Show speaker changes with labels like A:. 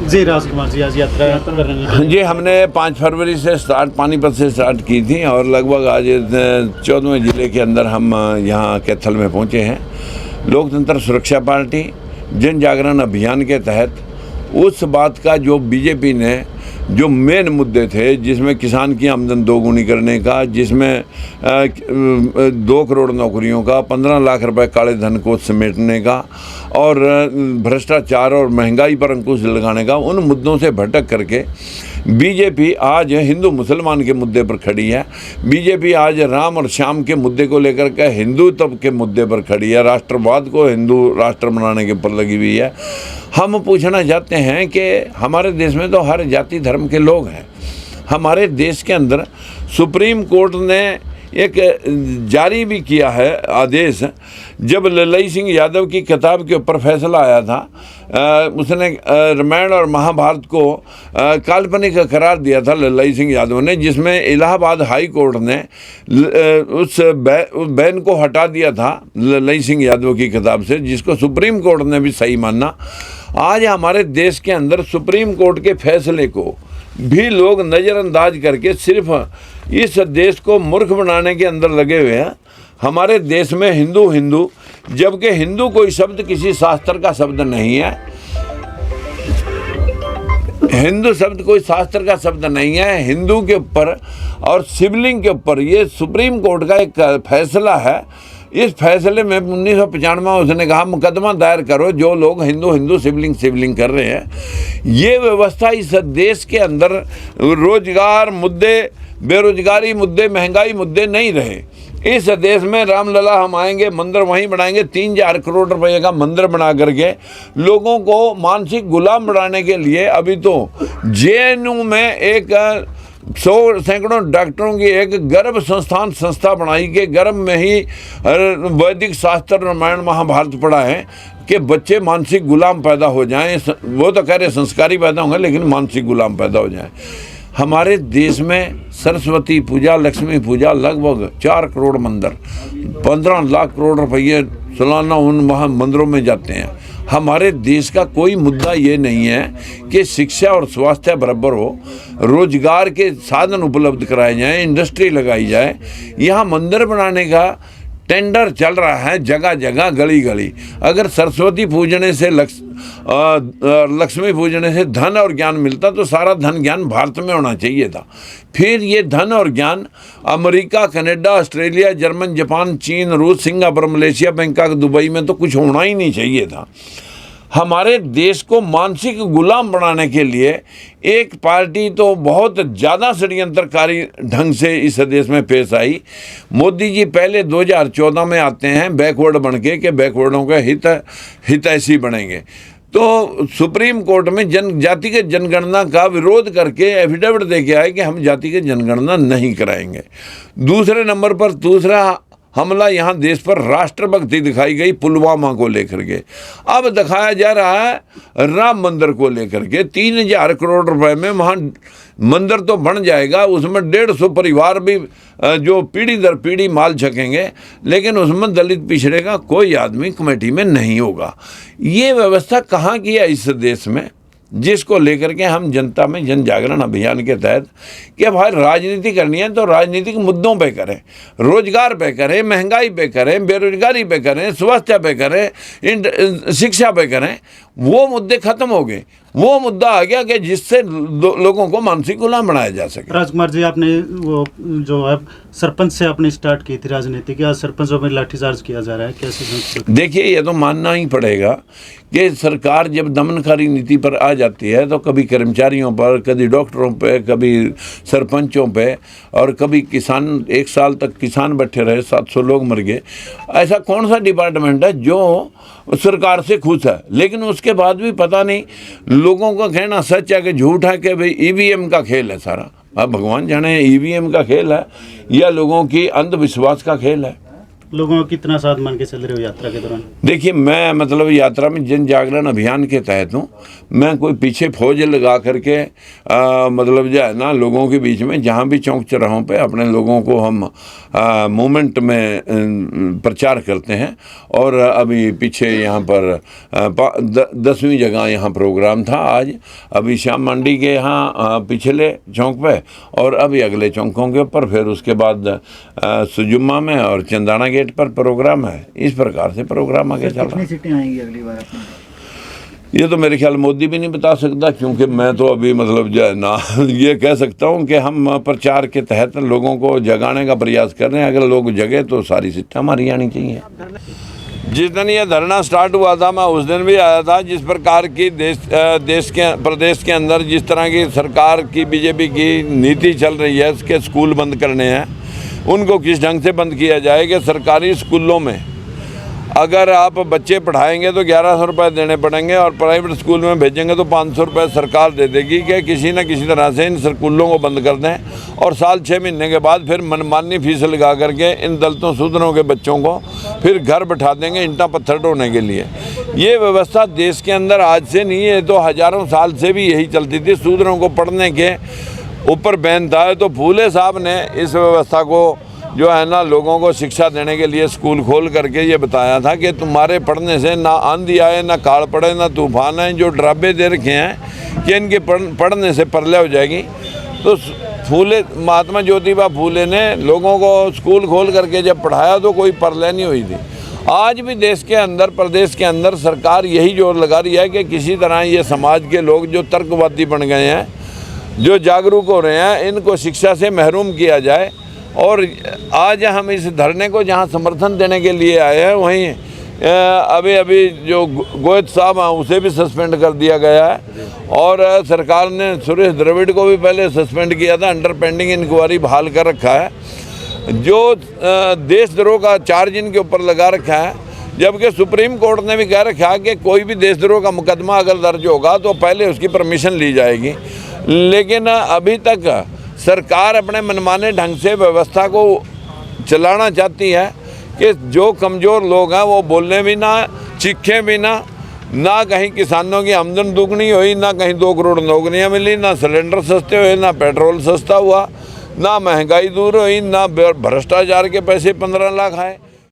A: जी राजकुमार जी, आज यात्रा कर रहे हैं।
B: जी, हमने 5 फरवरी से पानीपत से स्टार्ट की थी और लगभग आज 14वें ज़िले के अंदर हम यहाँ कैथल में पहुँचे हैं। लोकतंत्र सुरक्षा पार्टी जन जागरण अभियान के तहत उस बात का जो बीजेपी ने जो मेन मुद्दे थे, जिसमें किसान की आमदन दोगुनी करने का, जिसमें 2 करोड़ नौकरियों का, 15 लाख रुपए काले धन को समेटने का और भ्रष्टाचार और महंगाई पर अंकुश लगाने का, उन मुद्दों से भटक करके बीजेपी आज हिंदू मुसलमान के मुद्दे पर खड़ी है। बीजेपी आज राम और श्याम के मुद्दे को लेकर के हिंदुत्व के मुद्दे पर खड़ी है, राष्ट्रवाद को हिंदू राष्ट्र बनाने के ऊपर लगी हुई है। हम पूछना चाहते हैं कि हमारे देश में तो हर जाति धर्म के लोग हैं। हमारे देश के अंदर सुप्रीम कोर्ट ने एक जारी भी किया है आदेश, जब ललई सिंह यादव की किताब के ऊपर फैसला आया था, उसने रामायण और महाभारत को काल्पनिक करार दिया था ललई सिंह यादव ने, जिसमें इलाहाबाद हाई कोर्ट ने उस बैन को हटा दिया था ललई सिंह यादव की किताब से, जिसको सुप्रीम कोर्ट ने भी सही माना। आज हमारे देश के अंदर सुप्रीम कोर्ट के फैसले को भी लोग नज़रअंदाज करके सिर्फ इस देश को मूर्ख बनाने के अंदर लगे हुए हैं। हमारे देश में हिंदू हिंदू, जबकि हिंदू कोई शब्द किसी शास्त्र का शब्द नहीं है। हिंदू शब्द कोई शास्त्र का शब्द नहीं है। हिंदू के ऊपर और शिवलिंग के ऊपर ये सुप्रीम कोर्ट का एक फैसला है। इस फैसले में 1995 में उसने कहा मुकदमा दायर करो जो लोग हिंदू हिंदू शिवलिंग कर रहे हैं। ये व्यवस्था इस देश के अंदर रोजगार मुद्दे, बेरोजगारी मुद्दे, महंगाई मुद्दे नहीं रहे। इस देश में रामलला हम आएंगे, मंदिर वहीं बनाएंगे, 3000 करोड़ रुपए का मंदिर बना करके लोगों को मानसिक गुलाम बनाने के लिए अभी तो जेएनयू में एक 100 सैकड़ों डॉक्टरों की एक गर्भ संस्था बनाई के गर्भ में ही वैदिक शास्त्र रामायण महाभारत पढ़ा है कि बच्चे मानसिक गुलाम पैदा हो जाएं। वो तो कह रहे संस्कारी पैदा होंगे, लेकिन मानसिक गुलाम पैदा हो जाएं। हमारे देश में सरस्वती पूजा, लक्ष्मी पूजा, लगभग 4 करोड़ मंदिर, 15 लाख करोड़ रुपये सालाना उन वहाँ मंदिरों में जाते हैं। हमारे देश का कोई मुद्दा ये नहीं है कि शिक्षा और स्वास्थ्य बराबर हो, रोजगार के साधन उपलब्ध कराए जाएं, इंडस्ट्री लगाई जाए। यहाँ मंदिर बनाने का टेंडर चल रहा है जगह जगह, गली गली। अगर सरस्वती पूजने से लक्ष्मी पूजने से धन और ज्ञान मिलता तो सारा धन ज्ञान भारत में होना चाहिए था। फिर ये धन और ज्ञान America, Canada, Australia, German, Japan, चीन, रूस, सिंगापुर, मलेशिया, बैंकॉक, दुबई में तो कुछ होना ही नहीं चाहिए था। हमारे देश को मानसिक गुलाम बनाने के लिए एक पार्टी तो बहुत ज़्यादा षड्यंत्रकारी ढंग से इस देश में पेश आई। मोदी जी पहले 2014 में आते हैं बैकवर्ड बन के बैकवर्डों के हितैषी बनेंगे, तो सुप्रीम कोर्ट में जाति के जनगणना का विरोध करके एफिडेविट दे के आए कि हम जाति के जनगणना नहीं कराएंगे। दूसरे नंबर पर दूसरा हमला यहाँ देश पर राष्ट्रभक्ति दिखाई गई पुलवामा को लेकर के। अब दिखाया जा रहा है राम मंदिर को लेकर के 3000 करोड़ रुपए में वहाँ मंदिर तो बन जाएगा, उसमें 150 परिवार भी जो पीढ़ी दर पीढ़ी माल छकेंगे, लेकिन उसमें दलित पिछड़े का कोई आदमी कमेटी में नहीं होगा। ये व्यवस्था कहाँ की है इस देश में, जिसको लेकर के हम जनता में जन जागरण अभियान के तहत कि भाई राजनीति करनी है तो राजनीतिक मुद्दों पे करें, रोजगार पे करें, महंगाई पे करें, बेरोजगारी पे करें, स्वास्थ्य पे करें, शिक्षा पे करें। वो मुद्दे खत्म हो गए। वो मुद्दा आ गया कि जिससे लोगों को मानसिक गुलाम बनाया जा सके।
A: राजकुमार जी, आपने वो जो है सरपंच से आपने स्टार्ट की थी राजनीति की, आज सरपंचों में लाठीचार्ज किया जा रहा है, कैसे? देखिए,
B: ये तो मानना ही पड़ेगा कि सरकार जब दमनकारी नीति पर आ जाती है तो कभी कर्मचारियों पर, कभी डॉक्टरों पे, कभी सरपंचों पे, और कभी किसान, 1 साल तक किसान बैठे रहे, 700 लोग मर गए। ऐसा कौन सा डिपार्टमेंट है जो सरकार से खुश है? लेकिन उसके बाद भी पता नहीं लोगों का कहना सच है कि झूठ है कि भाई ईवीएम का खेल है सारा। अब भगवान जाने ईवीएम का खेल है या लोगों की अंधविश्वास का खेल है।
A: लोगों को कितना साथ मान के चल रहे हो यात्रा के दौरान?
B: देखिए, मैं मतलब यात्रा में जन जागरण अभियान के तहत हूँ। मैं कोई पीछे फौज लगा करके मतलब जो है ना, लोगों के बीच में जहाँ भी चौक चौराहों पे अपने लोगों को हम मूवमेंट में प्रचार करते हैं। और अभी पीछे यहाँ पर 10वीं जगह यहाँ प्रोग्राम था आज, अभी श्याम मंडी के यहाँ पिछले चौक पे, और अभी अगले चौकों के ऊपर, फिर उसके बाद सुजुम्मा में और चंदाना गेट पर प्रोग्राम है। इस प्रकार से प्रोग्राम आगे चल रहा है।
C: कितनी सीटें आएंगी अगली बार अपने?
B: ये तो मेरे ख्याल मोदी भी नहीं बता सकता, क्योंकि मैं तो अभी मतलब जो है ना ये कह सकता हूँ कि हम प्रचार के तहत लोगों को जगाने का प्रयास कर रहे हैं। अगर लोग जगे तो सारी सीटें हमारी आनी चाहिए। जिस दिन ये धरना स्टार्ट हुआ था, मैं उस दिन भी आया था। जिस प्रकार की प्रदेश के अंदर जिस तरह की सरकार की बीजेपी की नीति चल रही है, इसके स्कूल बंद करने हैं, उनको किस ढंग से बंद किया जाए कि सरकारी स्कूलों में अगर आप बच्चे पढ़ाएंगे तो 1100 रुपये देने पड़ेंगे, और प्राइवेट स्कूल में भेजेंगे तो 500 रुपये सरकार दे देगी कि किसी न किसी तरह से इन स्कूलों को बंद कर दें, और साल 6 महीने के बाद फिर मनमानी फीस लगा करके इन दलितों शूद्रों के बच्चों को फिर घर बैठा देंगे ईंटा पत्थर ढोने के लिए। ये व्यवस्था देश के अंदर आज से नहीं है, तो हज़ारों साल से भी यही चलती थी। शूद्रों को पढ़ने के ऊपर बैन था, तो फूले साहब ने इस व्यवस्था को जो है ना लोगों को शिक्षा देने के लिए स्कूल खोल करके ये बताया था कि तुम्हारे पढ़ने से ना आंधी आए, ना काल पड़े, ना तूफान आए। जो ड्राबे दे रखे हैं कि इनके पढ़ने से परले हो जाएगी, तो महात्मा ज्योतिबा फूले ने लोगों को स्कूल खोल करके जब पढ़ाया तो कोई परले नहीं हुई थी। आज भी देश के अंदर, प्रदेश के अंदर सरकार यही जोर लगा रही है कि किसी तरह ये समाज के लोग जो तर्कवादी बन गए हैं, जो जागरूक हो रहे हैं, इनको शिक्षा से महरूम किया जाए। और आज हम इस धरने को जहां समर्थन देने के लिए आए हैं, वहीं अभी जो गोयत साहब हैं उसे भी सस्पेंड कर दिया गया है, और सरकार ने सुरेश द्रविड़ को भी पहले सस्पेंड किया था, अंडर पेंडिंग इंक्वायरी बहाल कर रखा है। जो देशद्रोह का चार्ज इनके ऊपर लगा रखा है, जबकि सुप्रीम कोर्ट ने भी कह रखा है कि कोई भी देशद्रोह का मुकदमा अगर दर्ज होगा तो पहले उसकी परमिशन ली जाएगी। लेकिन अभी तक सरकार अपने मनमाने ढंग से व्यवस्था को चलाना चाहती है कि जो कमज़ोर लोग हैं वो बोलने भी ना, चीखें भी ना कहीं किसानों की आमदन दुगनी हुई, ना कहीं 2 करोड़ नौकरियां मिली, ना सिलेंडर सस्ते हुए, ना पेट्रोल सस्ता हुआ, ना महंगाई दूर हुई, ना भ्रष्टाचार के पैसे 15 लाख आए।